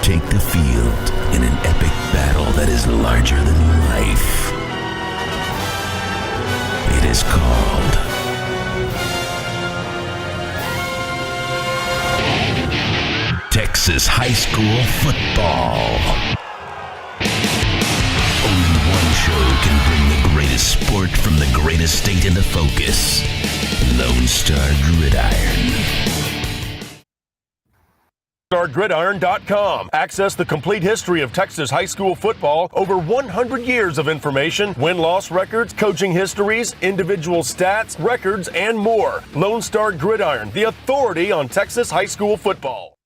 take the field in an epic battle that is larger than life. It is called Texas High School Football. Only one show can bring the greatest sport from the greatest state into focus. Lone Star Gridiron. StarGridiron.com. Access the complete history of Texas high school football, over 100 years of information, win-loss records, coaching histories, individual stats, records, and more. Lone Star Gridiron, the authority on Texas high school football.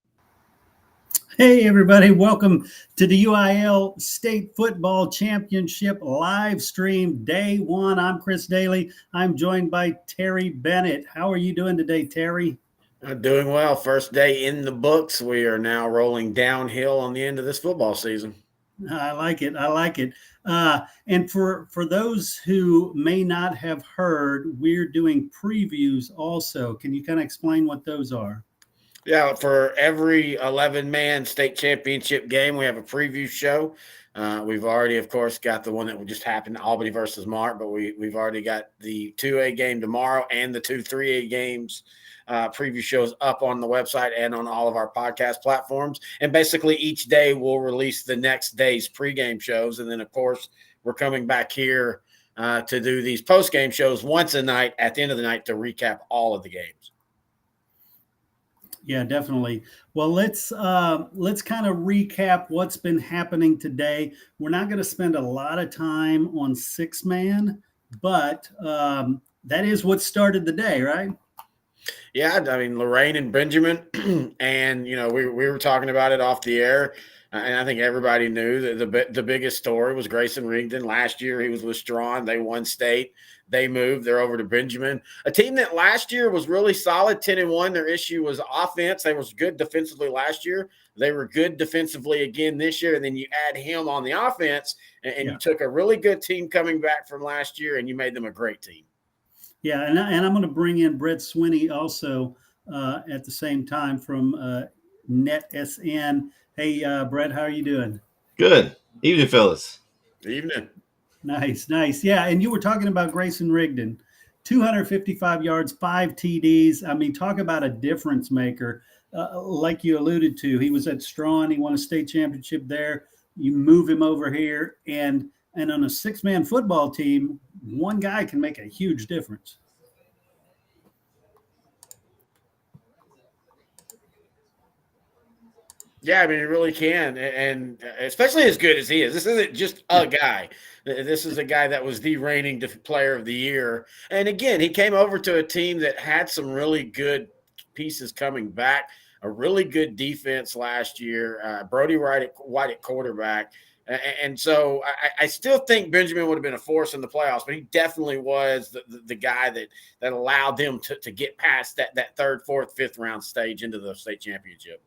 Hey everybody, welcome to the UIL State Football Championship live stream day one. I'm Chris Daly. I'm joined by Terry Bennett. How are you doing today, Terry? I'm doing well. First day in the books. We are now rolling downhill on the end of this football season. I like it. And for those who may not have heard, we're doing previews also. Can you kind of explain what those are? Yeah, for every 11-man state championship game, we have a preview show. We've already, of course, got the one that just happened, Albany versus Mart, but we've already got the 2A game tomorrow and the 2 3A games preview shows up on the website and on all of our podcast platforms. And basically each day we'll release the next day's pregame shows. And then, of course, we're coming back here to do these postgame shows once a night at the end of the night to recap all of the games. Yeah, definitely. Well, let's kind of recap what's been happening today. We're not going to spend a lot of time on 6-man, but that is what started the day, right? Yeah, I mean, Lorraine and Benjamin, and, you know, we were talking about it off the air, and I think everybody knew that the biggest story was Grayson Rigdon. Last year he was with Strawn. They won state. They moved. They're over to Benjamin, a team that last year was really solid, 10-1. Their issue was offense. They was good defensively last year. They were good defensively again this year, and then you add him on the offense, and you took a really good team coming back from last year, and you made them a great team. Yeah, and I'm going to bring in Brett Swinney also at the same time from NetSN. Hey, Brett, how are you doing? Good. Evening, fellas. Evening. Nice. Yeah, and you were talking about Grayson Rigdon, 255 yards, 5 TDs. I mean, talk about a difference maker. Like you alluded to, he was at Strawn. He won a state championship there. You move him over here, and on a 6-man football team, one guy can make a huge difference. Yeah, I mean, it really can, and especially as good as he is. This isn't just a guy. This is a guy that was the reigning player of the year. And, again, he came over to a team that had some really good pieces coming back, a really good defense last year, Brody White at quarterback. And so I still think Benjamin would have been a force in the playoffs, but he definitely was the guy that allowed them to get past that third, fourth, fifth round stage into the state championship.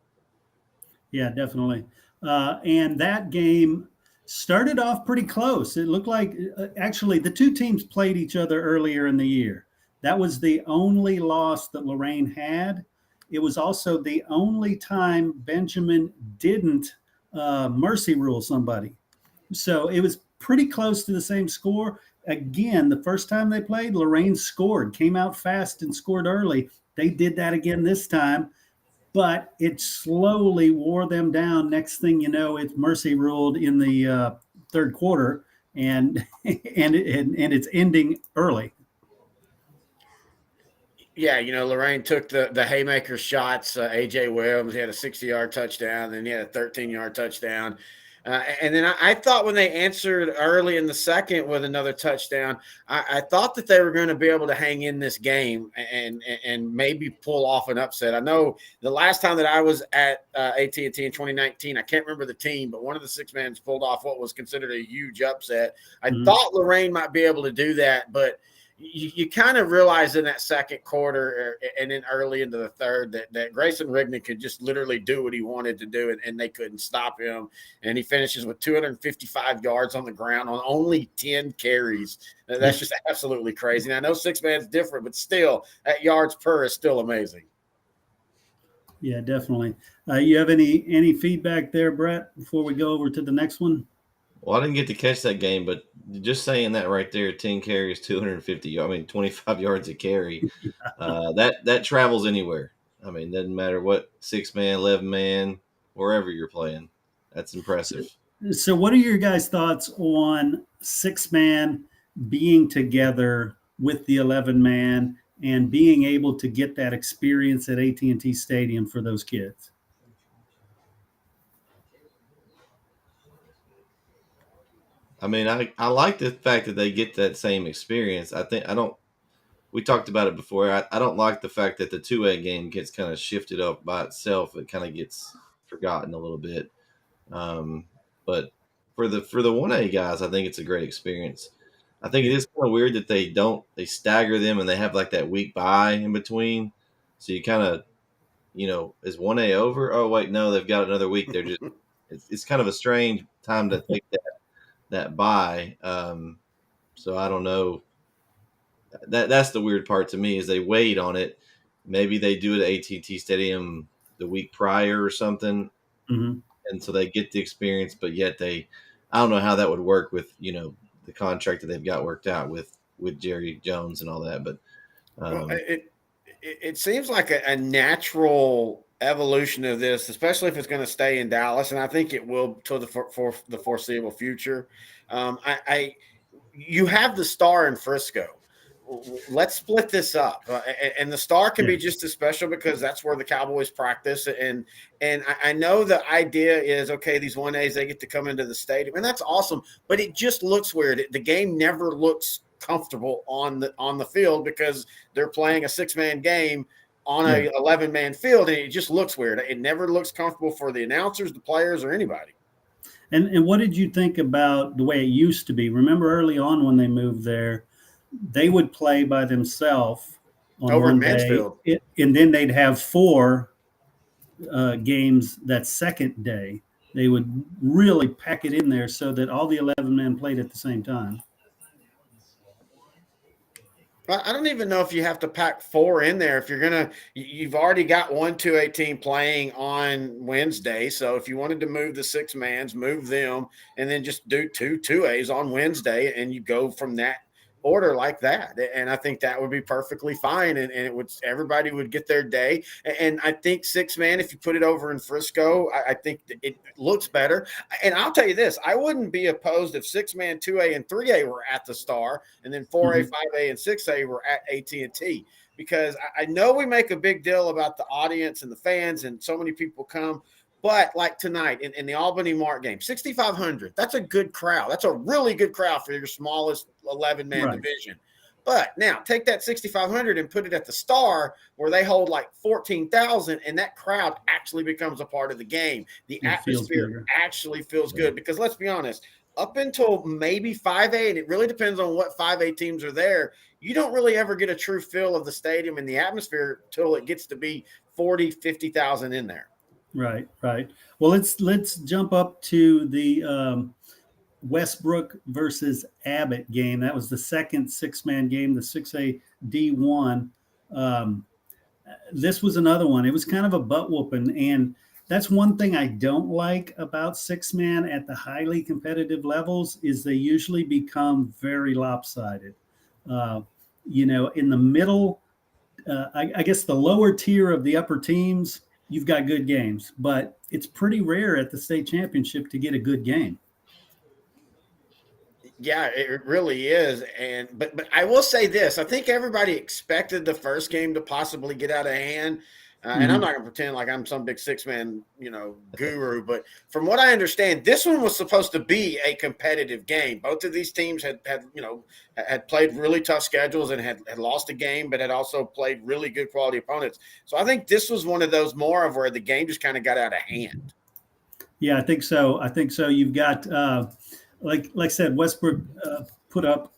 Yeah, definitely. And that game started off pretty close. It looked like actually the two teams played each other earlier in the year. That was the only loss that Lorraine had. It was also the only time Benjamin didn't mercy rule somebody. So it was pretty close to the same score. Again, the first time they played, Lorraine scored, came out fast and scored early. They did that again this time, but it slowly wore them down. Next thing you know, it's mercy ruled in the third quarter, and it's ending early. Yeah, you know, Lorraine took the haymaker shots. A.J. Williams, he had a 60-yard touchdown, then he had a 13-yard touchdown. And then I thought when they answered early in the second with another touchdown, I thought that they were going to be able to hang in this game and maybe pull off an upset. I know the last time that I was at AT&T in 2019, I can't remember the team, but one of the 6-mans pulled off what was considered a huge upset. I thought Lorraine might be able to do that, but you kind of realize in that second quarter and then early into the third that Grayson Rigdon could just literally do what he wanted to do, and they couldn't stop him. And he finishes with 255 yards on the ground on only 10 carries. That's just absolutely crazy. And I know 6-man's different, but still, that yards per is still amazing. Yeah, definitely. You have any feedback there, Brett, before we go over to the next one? Well, I didn't get to catch that game, but just saying that right there, 10 carries, 250. I mean, 25 yards a carry. That travels anywhere. I mean, doesn't matter what 6-man, 11-man, wherever you're playing. That's impressive. So what are your guys' thoughts on 6-man being together with the 11-man and being able to get that experience at AT&T Stadium for those kids? I mean, I like the fact that they get that same experience. We talked about it before. I don't like the fact that the 2A game gets kind of shifted up by itself. It kind of gets forgotten a little bit. But for the 1A guys, I think it's a great experience. I think it is kind of weird that they stagger them and they have like that week bye in between. So you kind of, is 1A over? Oh wait, no, they've got another week. It's kind of a strange time to take that bye. So I don't know. That's the weird part to me is they wait on it. Maybe they do it at AT&T Stadium the week prior or something, Mm-hmm. and so they get the experience. But yet I don't know how that would work with the contract that they've got worked out with Jerry Jones and all that. But Well, it seems like a natural evolution of this, especially if it's going to stay in Dallas, and I think it will for the foreseeable future. You have the Star in Frisco. Let's split this up, and the Star can be just as special because that's where the Cowboys practice. And I know the idea is okay. These 1As they get to come into the stadium, and that's awesome. But it just looks weird. The game never looks comfortable on the field because they're playing a 6-man game on a 11-man field, and it just looks weird. It never looks comfortable for the announcers, the players, or anybody. And what did you think about the way it used to be? Remember early on when they moved there, they would play by themselves on Over in one day, Mansfield. and then they'd have 4 games that second day. They would really pack it in there so that all the 11 men played at the same time. I don't even know if you have to pack 4 in there. If you've already got 1 2A team playing on Wednesday. So if you wanted to move the 6-mans, move them, and then just do 2 2As on Wednesday, and you go from that order like that. And I think that would be perfectly fine. And everybody would get their day. And I think 6-man, if you put it over in Frisco, I think it looks better. And I'll tell you this, I wouldn't be opposed if 6-man, 2A and 3A were at the Star, and then 4A, 5A and 6A were at AT&T, because I know we make a big deal about the audience and the fans and so many people come. But like tonight in the Albany Mart game, 6,500, that's a good crowd. That's a really good crowd for your smallest 11-man division. But now take that 6,500 and put it at the Star where they hold like 14,000, and that crowd actually becomes a part of the game. The atmosphere actually feels good because let's be honest, up until maybe 5A, and it really depends on what 5A teams are there, you don't really ever get a true feel of the stadium and the atmosphere until it gets to be 40, 50,000 in there. Right. Well, let's jump up to the Westbrook versus Abbott game. That was the second 6-man game, the 6A D1. This was another one. It was kind of a butt whooping, and that's one thing I don't like about 6-man at the highly competitive levels is they usually become very lopsided. In the middle, I guess the lower tier of the upper teams, you've got good games, but it's pretty rare at the state championship to get a good game. Yeah, it really is. But I will say this, I think everybody expected the first game to possibly get out of hand. And I'm not going to pretend like I'm some big 6-man, guru, but from what I understand, this one was supposed to be a competitive game. Both of these teams had played really tough schedules and had lost a game, but had also played really good quality opponents. So I think this was one of those more of where the game just kind of got out of hand. Yeah, I think so. You've got, like I said, Westbrook put up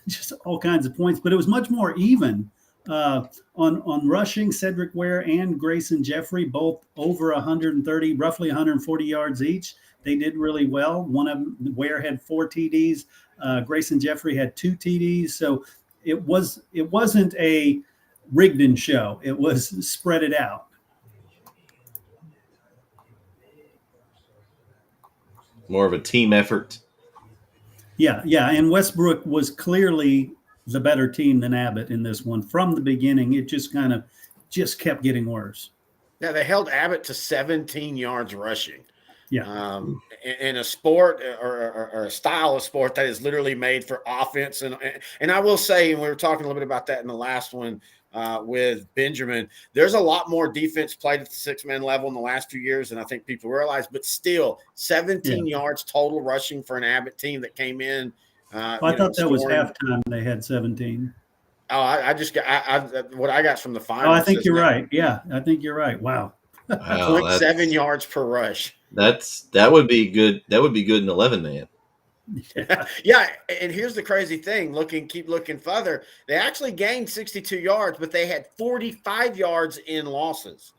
just all kinds of points, but it was much more even. On rushing, Cedric Ware and Grayson Jeffrey, both over 130, roughly 140 yards each. They did really well. One of them, Ware had 4 TDs. Grayson Jeffrey had 2 TDs. So it wasn't a Rigdon show. It was spread it out. more of a team effort. Yeah, and Westbrook was clearly the better team than Abbott in this one from the beginning. It just kind of kept getting worse. Yeah, they held Abbott to 17 yards rushing. Yeah, In a sport or a style of sport that is literally made for offense. And I will say, and we were talking a little bit about that in the last one with Benjamin, there's a lot more defense played at the 6-man level in the last few years than I think people realize, but still 17 yards total rushing for an Abbott team that came in. I thought that was halftime. They had 17. Oh, I just got what I got from the final. Oh, I think you're right. Yeah, I think you're right. Wow. 0.7 yards per rush. That would be good. That would be good in 11-man. Yeah, and here's the crazy thing. Keep looking further. They actually gained 62 yards, but they had 45 yards in losses.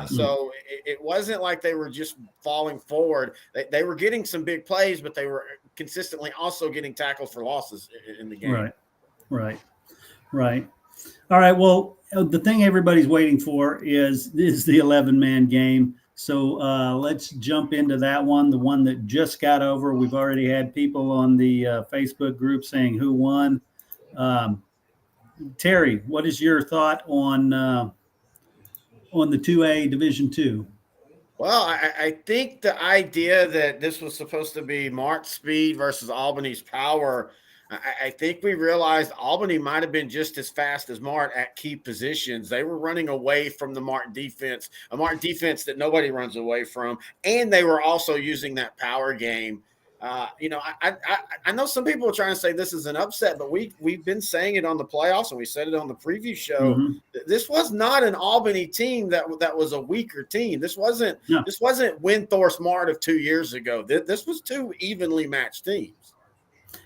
So it wasn't like they were just falling forward. They were getting some big plays, but they were consistently also getting tackled for losses in the game. Right. All right. Well, the thing everybody's waiting for is the 11-man game. So let's jump into that one, the one that just got over. We've already had people on the Facebook group saying who won. Terry, what is your thought on the 2A Division II? Well, I think the idea that this was supposed to be Mart's speed versus Albany's power, I think we realized Albany might have been just as fast as Mart at key positions. They were running away from the Mart defense, a Mart defense that nobody runs away from, and they were also using that power game. I know some people are trying to say this is an upset, but we've been saying it on the playoffs, and we said it on the preview show. Mm-hmm. This was not an Albany team that was a weaker team. This wasn't Windthorst Mart of 2 years ago. This was two evenly matched teams.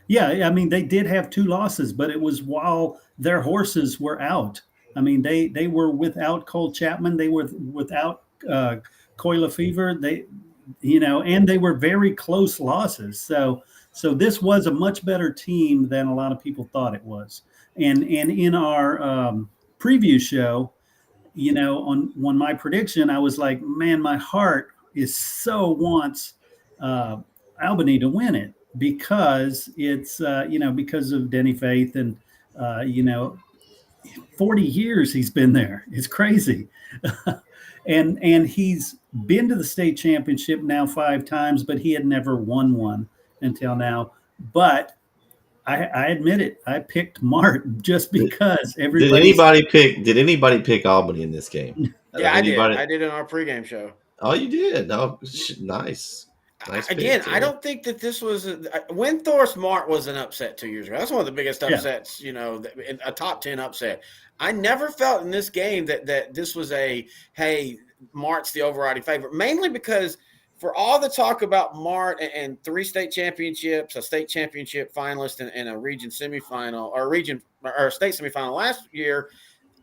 Yeah, I mean, they did have 2 losses, but it was while their horses were out. I mean, they were without Cole Chapman. They were without Coy Lefevre. And they were very close losses. So this was a much better team than a lot of people thought it was. And in our preview show, on my prediction, I was like, man, my heart wants Albany to win it. Because it's because of Denny Faith and 40 years he's been there. It's crazy. and he's been to the state championship now 5 times, but he had never won one until now. But I admit it, I picked Mart just because everybody. Did anybody pick Albany in this game? Yeah, I did. I did in our pregame show. Oh, you did? No, nice. Again, I don't think that this was Windthorst Mart was an upset 2 years ago. That's one of the biggest upsets, a top 10 upset. I never felt in this game that this was Mart's the overriding favorite, mainly because for all the talk about Mart and 3 state championships, a state championship finalist and a region semifinal or state semifinal last year,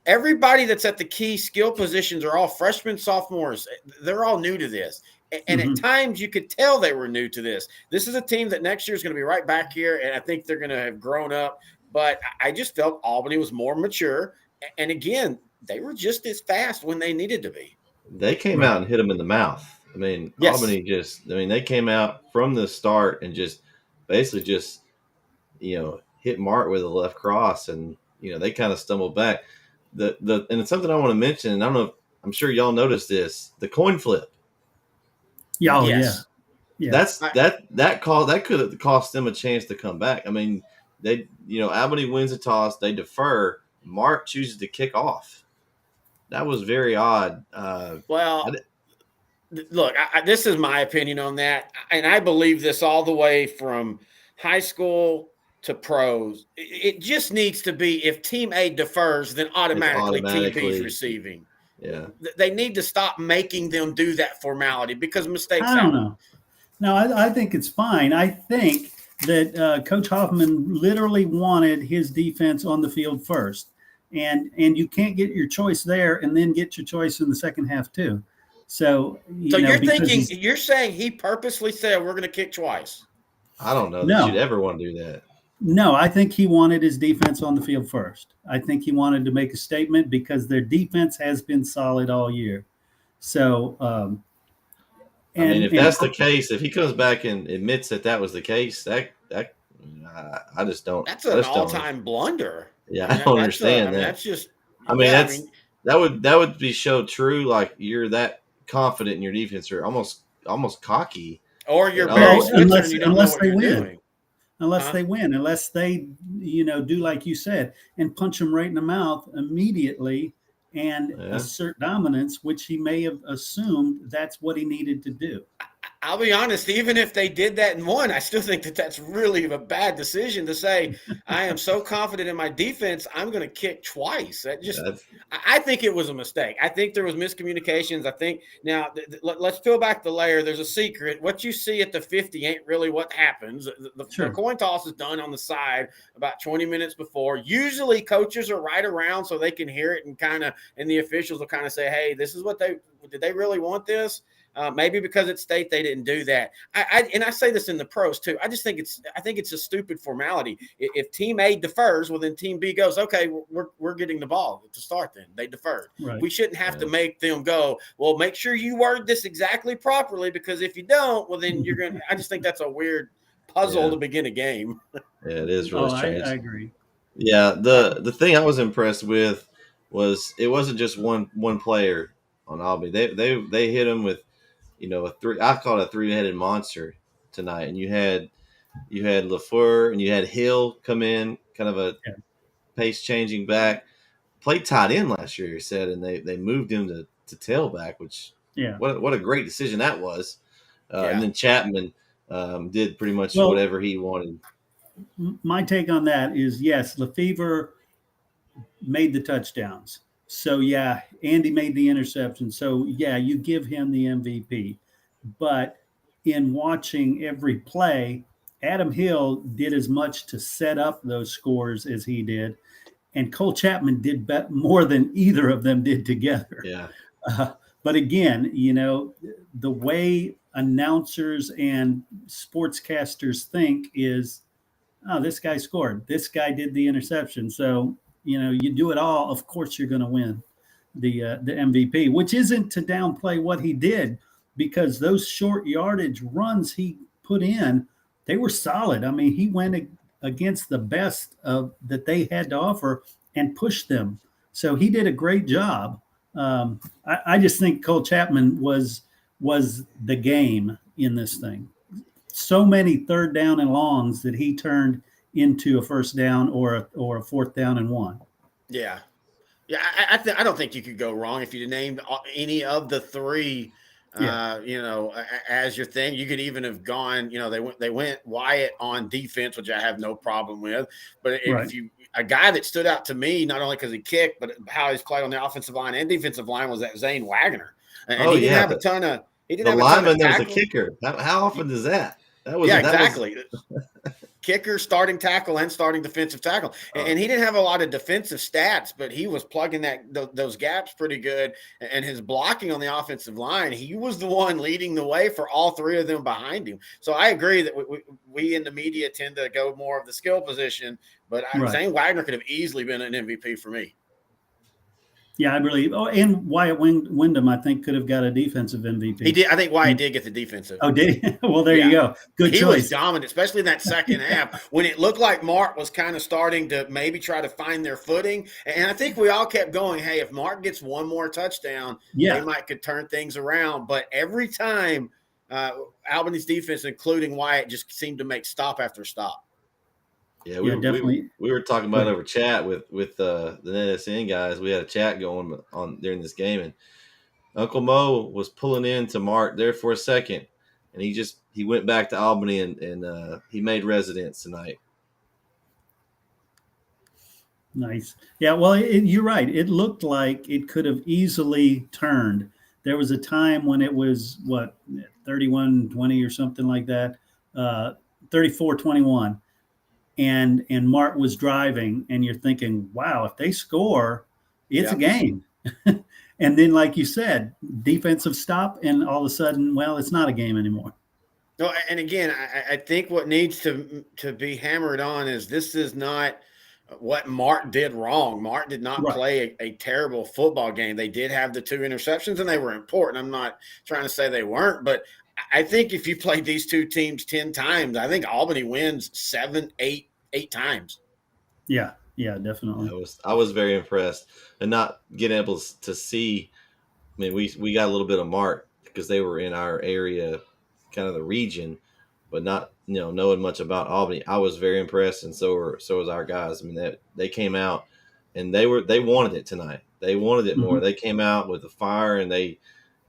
everybody that's at the key skill positions are all freshmen, sophomores. They're all new to this. And at times you could tell they were new to this. This is a team that next year is going to be right back here, and I think they're going to have grown up. But I just felt Albany was more mature. And again, they were just as fast when they needed to be. They came out and hit them in the mouth. I mean, yes. Albany they came out from the start and basically hit Mart with a left cross, and they kind of stumbled back. And it's something I want to mention, and I don't know, I'm sure y'all noticed this, the coin flip. Yeah, oh, yes. Yeah. That could have cost them a chance to come back. I mean, Albany wins the toss, they defer. Mart chooses to kick off. That was very odd. Look, this is my opinion on that, and I believe this all the way from high school to pros. It just needs to be if Team A defers, then automatically Team B is receiving. Yeah, they need to stop making them do that formality because mistakes happen. I don't know. No, I think it's fine. I think that Coach Hoffman literally wanted his defense on the field first, and you can't get your choice there and then get your choice in the second half too. So you're saying he purposely said we're going to kick twice. I don't know that you'd ever want to do that. No, I think he wanted his defense on the field first. I think he wanted to make a statement because their defense has been solid all year. So I mean, And if that's the case, if he comes back and admits that that was the case, I just don't. That's I an just don't. all-time blunder. Yeah, I I mean, don't I understand mean, that. that's just, I mean, yeah. I mean, that would be show true. Like you're that confident in your defense, or almost cocky. or That you're Barry well, Switzer and you don't know unless what they you're win, doing. unless Huh? they win, unless they, do like you said and punch him right in the mouth immediately and yeah, assert dominance, which he may have assumed that's what he needed to do. I'll be honest, even if they did that and won, I still think that that's really a bad decision to say, I am so confident in my defense, I'm going to kick twice. That just, that's I think it was a mistake. I think there was miscommunications. I think now let's peel back the layer. There's a secret. What you see at the 50 ain't really what happens. The Sure. coin toss is done on the side about 20 minutes before. Usually coaches are right around so they can hear it and the officials will kind of say, hey, this is what did they really want this? Maybe because it's state they didn't do that. And I say this in the pros too. I think it's a stupid formality. If team A defers, well then team B goes, okay, we're getting the ball to start. Then they deferred. Right. We shouldn't have to make them go, well, make sure you word this exactly properly, because if you don't, well then you're gonna. I just think that's a weird puzzle to begin a game. yeah, it is really Oh, strange. I agree. Yeah, the thing I was impressed with was it wasn't just one player on Albany. They hit him with a three. I call it a three-headed monster tonight. And you had LaFleur and you had Hill come in, kind of a Yeah. pace changing back. Played tight end last year, he said, and they moved him to tailback, which Yeah. what a great decision that was. And Yeah. then Chapman did pretty much Well, whatever he wanted. my take on that is yes, Lefevre made the touchdowns. So yeah, Andy made the interception. So yeah, you give him the MVP. But in watching every play, Adam Hill did as much to set up those scores as he did, and Cole Chapman did more than either of them did together. Yeah, But again, the way announcers and sportscasters think is, oh, this guy scored. This guy did the interception. So, you do it all. Of course, you're going to win the MVP, which isn't to downplay what he did, because those short yardage runs he put in, they were solid. I mean, he went against the best that they had to offer and pushed them. So he did a great job. I just think Cole Chapman was the game in this thing. So many third down and longs that he turned into a first down or a fourth down and one. Yeah. Yeah, I don't think you could go wrong if you named any of the three, as your thing. You could even have gone, they went Wyatt on defense, which I have no problem with. But if a guy that stood out to me, not only because he kicked, but how he's played on the offensive line and defensive line, was that Zane Wagner. And he didn't have a ton of. He didn't have a ton lineman of that was tackles. a kicker. How often does that? That was Exactly. Kicker, starting tackle, and starting defensive tackle. And he didn't have a lot of defensive stats, but he was plugging those gaps pretty good. And his blocking on the offensive line, he was the one leading the way for all three of them behind him. So I agree that we in the media tend to go more of the skill position, but Zane Wagner could have easily been an MVP for me. Yeah, I believe. Oh, and Wyatt Wyndham, I think, could have got a defensive MVP. He did. I think Wyatt did get the defensive. Oh, did he? Well, there you go. Good choice. He was dominant, especially in that second half when it looked like Mark was kind of starting to maybe try to find their footing. And I think we all kept going, hey, if Mark gets one more touchdown, they could turn things around. But every time Albany's defense, including Wyatt, just seemed to make stop after stop. Yeah, we were talking about over chat with the NetSN guys. We had a chat going on during this game, and Uncle Mo was pulling in to Mark there for a second, and he went back to Albany and he made residence tonight. Nice. Yeah, well, you're right. It looked like it could have easily turned. There was a time when it was 31-20 or something like that, 34-21. And Mark was driving, and you're thinking, wow, if they score, it's a game. And then, like you said, defensive stop, and all of a sudden, well, it's not a game anymore. No, and again, I think what needs to be hammered on is this is not what Mark did wrong. Mark did not play a terrible football game. They did have the two interceptions, and they were important. I'm not trying to say they weren't, but I think if you played these two teams 10 times, I think Albany wins 7, 8 times. Yeah, definitely. I was very impressed, and not getting able to see. I mean, we got a little bit of mark because they were in our area, kind of the region, but not knowing much about Albany. I was very impressed, and so was our guys. I mean, they came out and they wanted it tonight. They wanted it more. Mhm. They came out with the fire, and they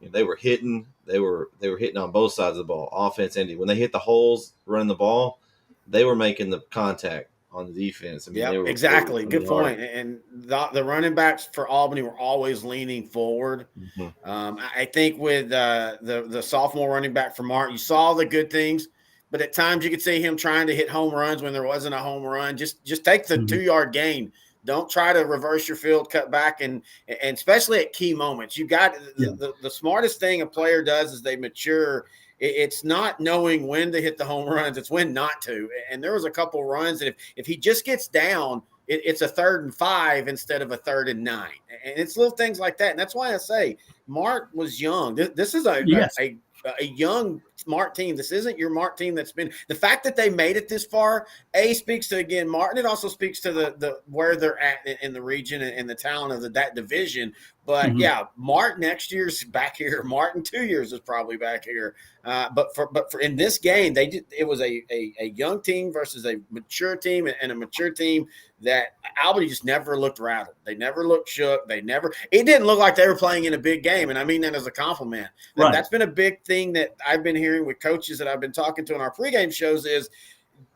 were hitting. They were hitting on both sides of the ball, offense and when they hit the holes running the ball, they were making the contact on the defense. I mean, Yeah, they were exactly. running Good hard. point. And the running backs for Albany were always leaning forward. Mm-hmm. I think with the sophomore running back for Mark, you saw the good things, but at times you could see him trying to hit home runs when there wasn't a home run. Just take the Mhm. 2-yard gain. Don't try to reverse your field, cut back, and especially at key moments. You got Yeah. the smartest thing a player does as they mature. It's not knowing when to hit the home runs; it's when not to. And there was a couple runs that if he just gets down, it's a 3rd and 5 instead of a 3rd and 9. And it's little things like that. And that's why I say Mark was young. This is Yes. a young smart team. This isn't your Mark team that's been the fact that they made it this far. Speaks to again Martin. It also speaks to the where they're at in the region and the talent of that division. But Mhm. yeah, Mark next year's back here. Martin 2 years is probably back here. But for in this game, it was a young team versus a mature team, and a mature team that Albany just never looked rattled. They never looked shook. It didn't look like they were playing in a big game. And I mean that as a compliment. Right. That's been a big thing that I've been hearing with coaches that I've been talking to in our pregame shows is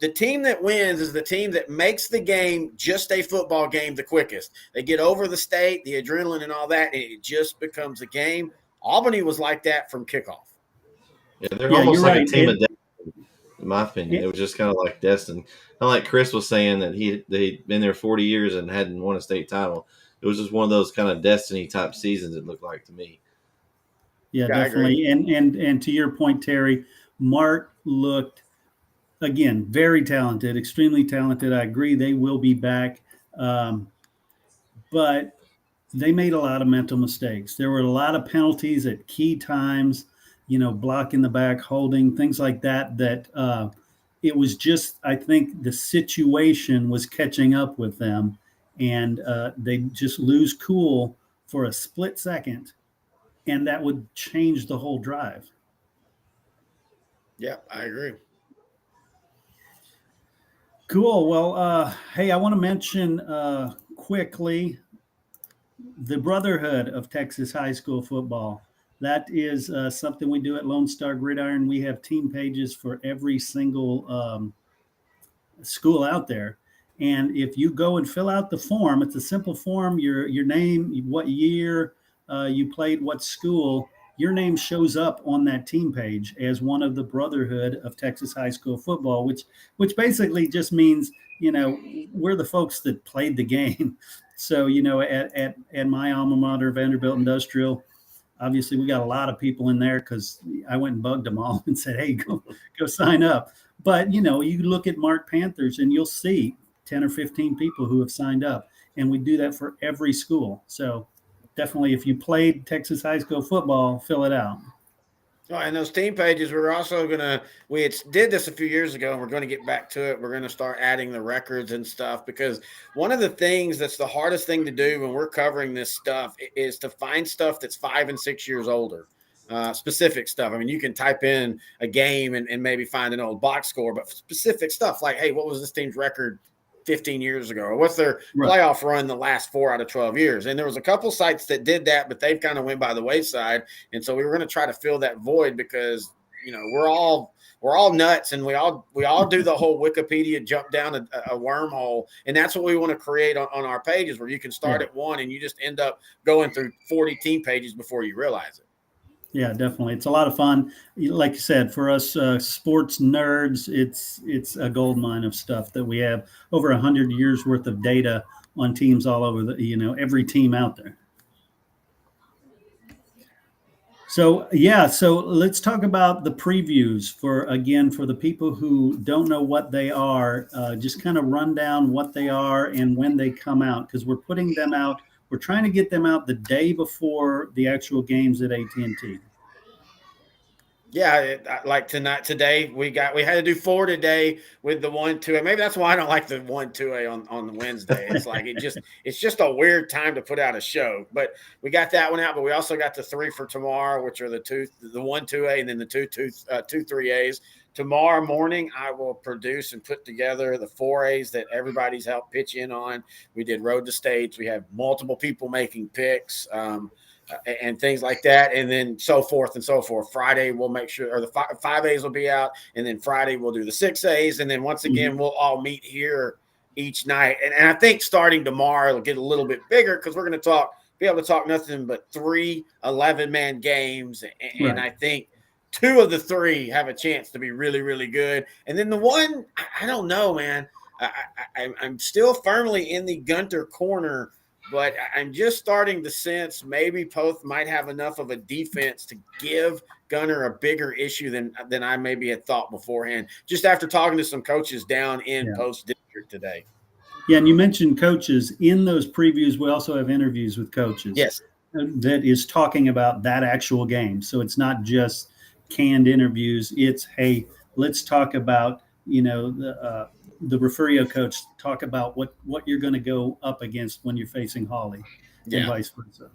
the team that wins is the team that makes the game just a football game the quickest. They get over the state, the adrenaline and all that, and it just becomes a game. Albany was like that from kickoff. Yeah, they're Yeah, almost you're like a right. team of destiny, in my opinion. It was just kind of like destiny. Kind of like Chris was saying that they'd been there 40 years and hadn't won a state title. It was just one of those kind of destiny type seasons. It looked like to me. Yeah, Yeah, I agree. definitely. And to your point, Terry, Mark looked again very talented, extremely talented. I agree they will be back, but they made a lot of mental mistakes. There were a lot of penalties at key times, blocking the back, holding things like that. It was just, I think, the situation was catching up with them, and they just lose cool for a split second, and that would change the whole drive. Yeah, I agree. Cool. Well, hey, I want to mention quickly the Brotherhood of Texas High School Football. That is something we do at Lone Star Gridiron. We have team pages for every single school out there. And if you go and fill out the form, it's a simple form, your name, what year you played, what school, your name shows up on that team page as one of the Brotherhood of Texas High School Football, which basically just means, we're the folks that played the game. So, at my alma mater, Vanderbilt Industrial, obviously we got a lot of people in there because I went and bugged them all and said, hey, go sign up. But you look at Mark Panthers and you'll see 10 or 15 people who have signed up, and we do that for every school. So definitely, if you played Texas high school football, fill it out. Oh, and those team pages, we're also we did this a few years ago, and we're going to get back to it. We're going to start adding the records and stuff, because one of the things that's the hardest thing to do when we're covering this stuff is to find stuff that's 5 and 6 years older. Specific stuff. I mean, you can type in a game and maybe find an old box score, but specific stuff like, hey, what was this team's record 15 years ago, or what's their playoff run the last 4 out of 12 years? And there was a couple sites that did that, but they've kind of went by the wayside. And so we were going to try to fill that void, because we're all nuts, and we all do the whole Wikipedia jump down a wormhole, and that's what we want to create on our pages, where you can start at one and you just end up going through 40 team pages before you realize it. Yeah, definitely. It's a lot of fun. Like you said, for us sports nerds, it's a gold mine of stuff that we have over 100 years worth of data on teams all over every team out there. So let's talk about the previews for the people who don't know what they are. Just kind of run down what they are and when they come out, because we're putting them out. We're trying to get them out the day before the actual games at AT&T. Like today we had to do 4 today with the 1-2. Maybe that's why I don't like the 1-2 on the Wednesday. It's like it's just a weird time to put out a show. But we got that one out. But we also got the 3 for tomorrow, which are the 1-2A and then the 2-3As. Tomorrow morning, I will produce and put together the 4As that everybody's helped pitch in on. We did Road to States. We have multiple people making picks. And things like that, and then so forth and so forth. Friday we'll make sure, or the 5As will be out, and then Friday we'll do the 6As, and then once again we'll all meet here each night. And I think starting tomorrow it'll get a little bit bigger because we're going to be able to talk nothing but 3 11-man games, and I think 2 of the 3 have a chance to be really, really good, and then the one I don't know, man. I'm still firmly in the Gunter corner. But I'm just starting to sense maybe Poth might have enough of a defense to give Gunner a bigger issue than I maybe had thought beforehand, just after talking to some coaches down in Post District today. Yeah, and you mentioned coaches. In those previews, we also have interviews with coaches. Yes. That is talking about that actual game. So it's not just canned interviews. It's, hey, let's talk about, the Refugio coach, talk about what you're going to go up against when you're facing Holly and vice versa.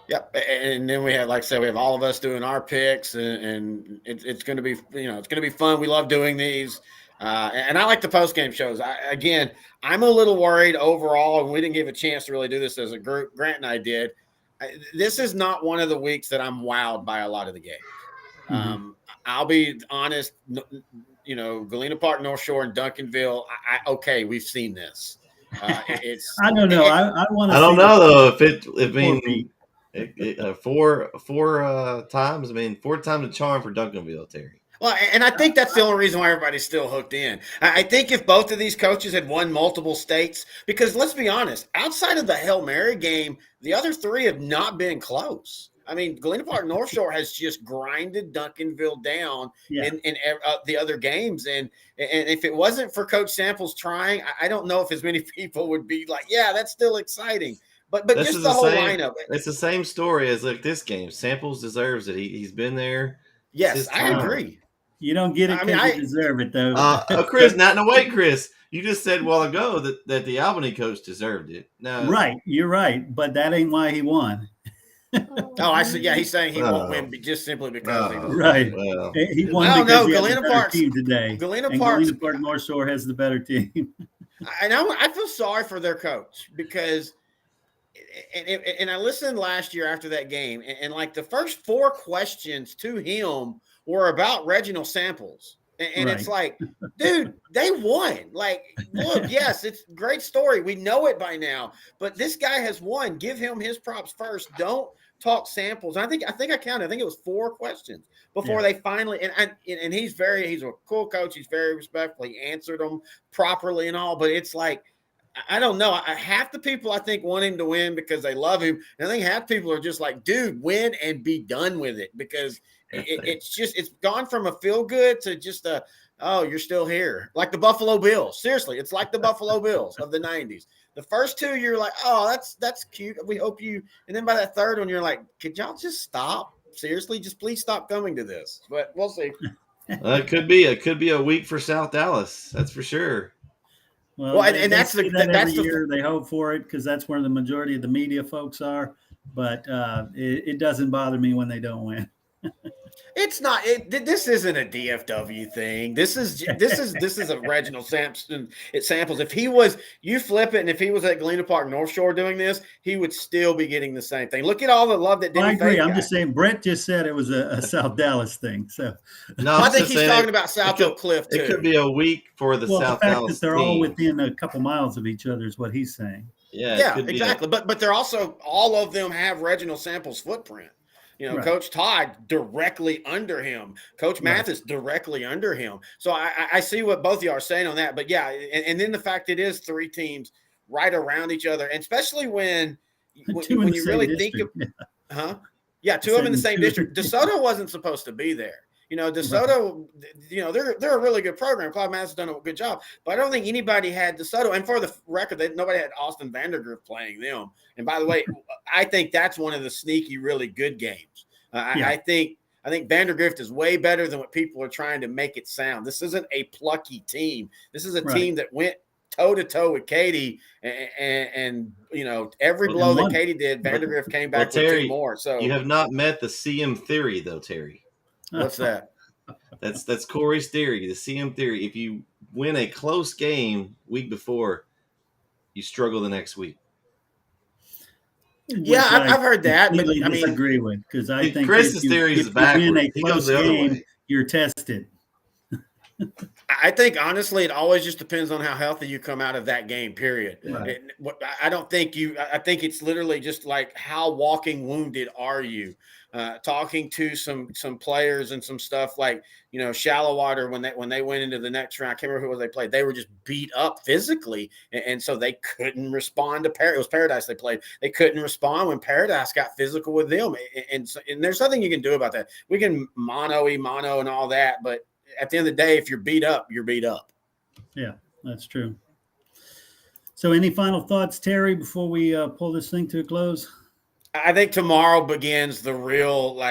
Yep. And then we have, like I said, we have all of us doing our picks, and it's going to be, it's going to be fun. We love doing these. And I like the post-game shows. I'm a little worried overall, and we didn't give a chance to really do this as a group. Grant and I did. This is not one of the weeks that I'm wowed by a lot of the games. Mm-hmm. I'll be honest. Galena Park, North Shore, and Duncanville. Okay, we've seen this. It's. I don't know. I want to. I don't know though four times. I mean, 4 times the charm for Duncanville, Terry. Well, and I think that's the only reason why everybody's still hooked in. I think if both of these coaches had won multiple states, because let's be honest, outside of the Hail Mary game, the other 3 have not been close. I mean, Galena Park North Shore has just grinded Duncanville down in the other games. And if it wasn't for Coach Samples trying, I don't know if as many people would be like, yeah, that's still exciting. But just the whole lineup. It's the same story as this game. Samples deserves it. He's been there. Yes, I agree. You don't get it because you deserve it, though. Chris, not in a way, Chris. You just said a while ago that the Albany coach deserved it. No. Right. You're right. But that ain't why he won. I see. Yeah, he's saying he won't win just simply because he won. Right. Well, he won because he has the better team today. Galena Park North Shore has the better team. I feel sorry for their coach because, and I listened last year after that game, and like the first 4 questions to him were about Reginald Samples. And It's like, dude, they won. Like, look, yes, it's a great story. We know it by now, but this guy has won. Give him his props first. Don't talk Samples. I think I counted. I think it was 4 questions before they finally. And he's a cool coach. He's very respectful. He answered them properly and all. But it's like, I don't know. Half the people I think want him to win because they love him, and I think half people are just like, dude, win and be done with it because. It's gone from a feel good to just you're still here. Like the Buffalo Bills. Seriously, it's like the Buffalo Bills of the 90s. The first 2, you're like, oh, that's cute. We hope you. And then by that 3rd one, you're like, could y'all just stop? Seriously, just please stop coming to this. But we'll see. It could be a week for South Dallas. That's for sure. Well, and that's the year they hope for it because that's where the majority of the media folks are. But it doesn't bother me when they don't win. It's not. This isn't a DFW thing. This is a Reginald Sampson. It Samples. If he was, you flip it, and if he was at Galena Park North Shore doing this, he would still be getting the same thing. Look at all the love that. I agree. I'm just saying. Brett just said it was a South Dallas thing. So no, I think he's talking about South Oak Cliff too. It could be a week for the South the fact Dallas. That they're all within a couple miles of each other is what he's saying. Yeah, exactly. But they're also all of them have Reginald Samples' footprint. Coach Todd directly under him, Coach Mathis directly under him. So I see what both of you are saying on that. But yeah, and then the fact it is 3 teams right around each other, and especially when you really think of, 2 of them in the same district. DeSoto wasn't supposed to be there. DeSoto, they're a really good program. Clyde Mathis has done a good job, but I don't think anybody had DeSoto. And for the record, nobody had Austin Vandergrift playing them. And by the way, I think that's one of the sneaky, really good games. I think I think Vandergrift is way better than what people are trying to make it sound. This isn't a plucky team. This is a team that went toe-to-toe with Katy, and every blow that Katy did, Vandergrift came back with Terry, 2 more. So you have not met the CM theory, though, Terry. What's that? That's Corey's theory, the CM theory. If you win a close game week before, you struggle the next week. Yeah, I've heard that. But I mean, disagree with, because I think Chris's theory is backwards. Win a He goes close the other game, way. you're tested. I think, honestly, it always just depends on how healthy you come out of that game, period. Right. I don't think I think it's literally just like, how walking wounded are you? Talking to some players and some stuff like, Shallow Water, when they went into the next round, I can't remember who they played. They were just beat up physically, and so they couldn't respond to It was Paradise they played. They couldn't respond when Paradise got physical with them, and there's nothing you can do about that. We can mono and all that, but at the end of the day, if you're beat up, you're beat up. Yeah, that's true. So any final thoughts, Terry, before we pull this thing to a close? I think tomorrow begins the real,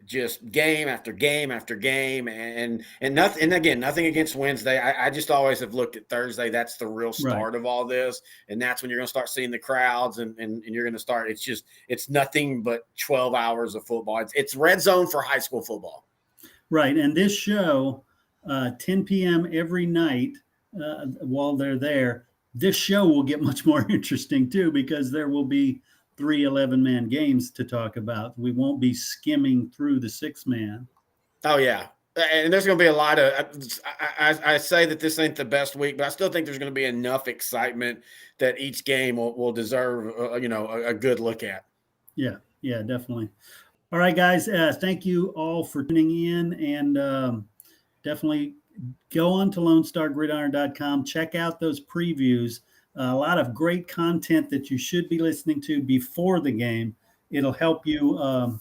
just game after game after game, and nothing. And again, nothing against Wednesday. I just always have looked at Thursday. That's the real start of all this, and that's when you're going to start seeing the crowds, and you're going to start. It's nothing but 12 hours of football. It's red zone for high school football. Right, and this show, 10 p.m. every night while they're there, this show will get much more interesting too, because there will be 3 11-man games to talk about. We won't be skimming through the 6-man. Oh, yeah. And there's going to be a lot of I say that this ain't the best week, but I still think there's going to be enough excitement that each game will deserve, a good look at. Yeah, definitely. All right, guys, thank you all for tuning in, and definitely go on to LoneStarGridiron.com. Check out those previews. A lot of great content that you should be listening to before the game. It'll help you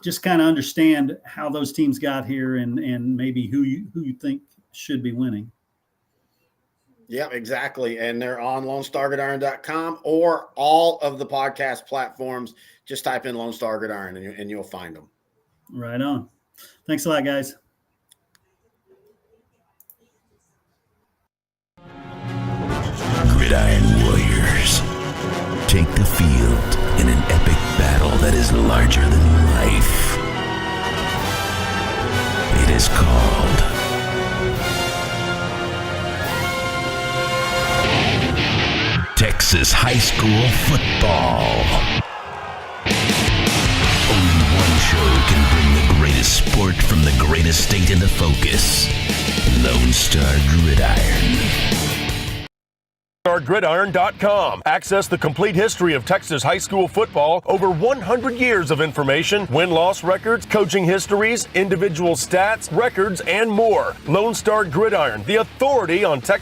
just kind of understand how those teams got here, and maybe who you think should be winning. Yeah, exactly. And they're on LoneStarGridiron.com or all of the podcast platforms. Just type in Lone Star Gridiron and you'll find them. Right on. Thanks a lot, guys. Gridiron Warriors take the field in an epic battle that is larger than life. It is called Texas High School Football. Only one show can bring the greatest sport from the greatest state into focus. Lone Star Gridiron. Gridiron.com. Access the complete history of Texas high school football, over 100 years of information, win-loss records, coaching histories, individual stats, records, and more. Lone Star Gridiron, the authority on Texas